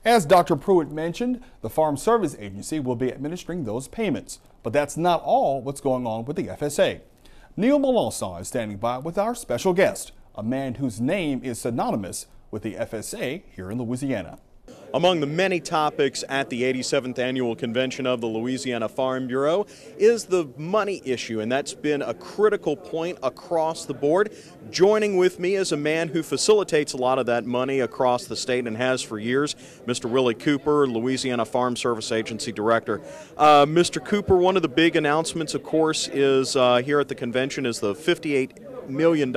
As Dr. Pruitt mentioned, the Farm Service Agency will be administering those payments. But that's not all what's going on with the FSA. Neil Melanson is standing by with our special guest, a man whose name is synonymous with the FSA here in Louisiana. Among the many topics at the 87th Annual Convention of the Louisiana Farm Bureau is the money issue, and that's been a critical point across the board. Joining with me is a man who facilitates a lot of that money across the state and has for years, Mr. Willie Cooper, Louisiana Farm Service Agency Director. Mr. Cooper, one of the big announcements, of course, is here at the convention is the $58 million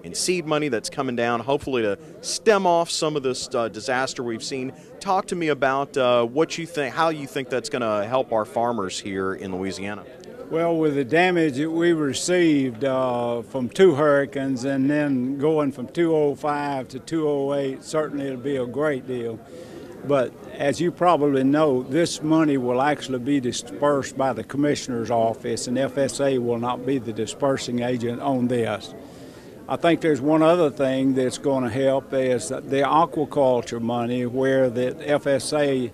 in seed money that's coming down, hopefully to stem off some of this disaster we've seen. Talk to me about what you think, how you think that's going to help our farmers here in Louisiana. Well, with the damage that we received from two hurricanes and then going from 205 to 208, certainly it'll be a great deal. But as you probably know, this money will actually be dispersed by the Commissioner's office, and FSA will not be the dispersing agent on this. I think there's one other thing that's going to help is the aquaculture money, where the FSA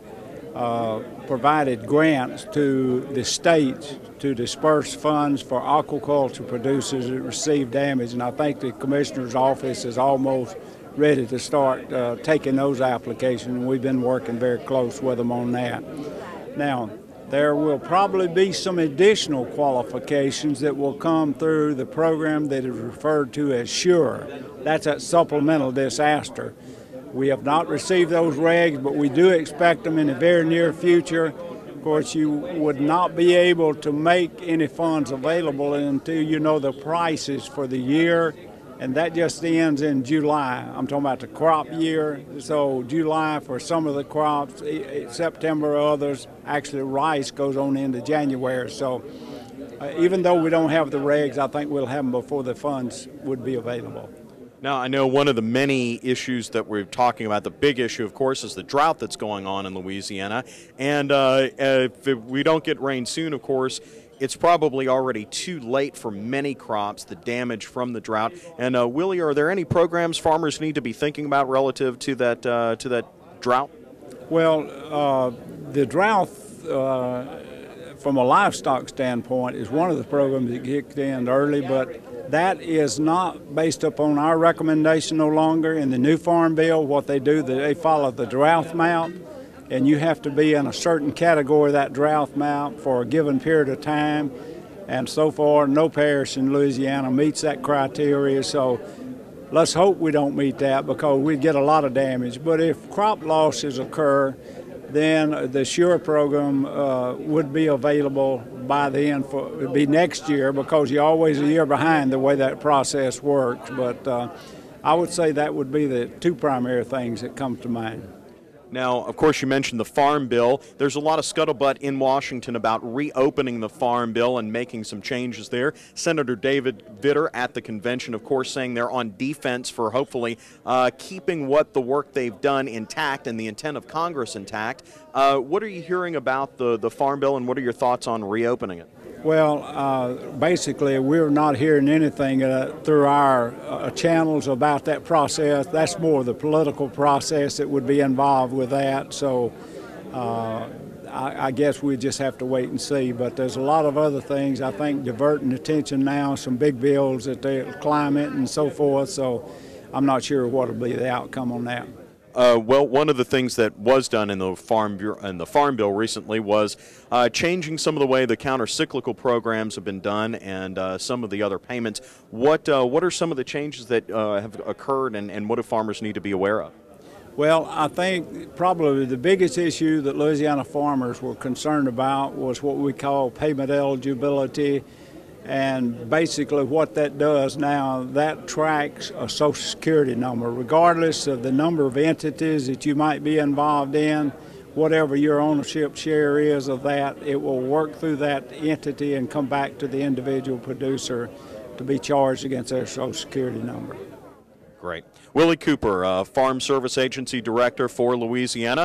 provided grants to the states to disperse funds for aquaculture producers that receive damage, and I think the Commissioner's office is almost ready to start taking those applications, and we've been working very close with them on that. Now, there will probably be some additional qualifications that will come through the program that is referred to as SURE. That's a supplemental disaster. We have not received those regs, but we do expect them in the very near future. Of course, you would not be able to make any funds available until you know the prices for the year, and that just ends in July. I'm talking about the crop year. So July for some of the crops, September others. Actually, rice goes on into January. So even though we don't have the regs, I think we'll have them before the funds would be available. Now, I know one of the many issues that we're talking about, the big issue, of course, is the drought that's going on in Louisiana. And if we don't get rain soon, of course, it's probably already too late for many crops, the damage from the drought. And Willie, are there any programs farmers need to be thinking about relative to that drought? Well, the drought, from a livestock standpoint, is one of the programs that kicked in early, but that is not based upon our recommendation no longer. In the new Farm Bill, what they do, they follow the drought map, and you have to be in a certain category of that drought map for a given period of time. And so far, no parish in Louisiana meets that criteria. So let's hope we don't meet that, because we'd get a lot of damage. But if crop losses occur, then the SURE program would be available by then. It'd be next year, because you're always a year behind the way that process works. But I would say that would be the two primary things that come to mind. Now, of course, you mentioned the Farm Bill. There's a lot of scuttlebutt in Washington about reopening the Farm Bill and making some changes there. Senator David Vitter at the convention, of course, saying they're on defense for hopefully keeping what the work they've done intact and the intent of Congress intact. What are you hearing about the Farm Bill, and what are your thoughts on reopening it? Well, basically, we're not hearing anything through our channels about that process. That's more the political process that would be involved with that. So I guess we just have to wait and see. But there's a lot of other things, I think, diverting attention now, some big bills that the climate and so forth. So I'm not sure what will be the outcome on that. Well, one of the things that was done in the Farm Bill recently was changing some of the way the counter-cyclical programs have been done and some of the other payments. What are some of the changes that have occurred, and what do farmers need to be aware of? Well, I think probably the biggest issue that Louisiana farmers were concerned about was what we call payment eligibility. And basically what that does now, that tracks a Social Security number. Regardless of the number of entities that you might be involved in, whatever your ownership share is of that, it will work through that entity and come back to the individual producer to be charged against their Social Security number. Great. Willie Cooper, Farm Service Agency Director for Louisiana.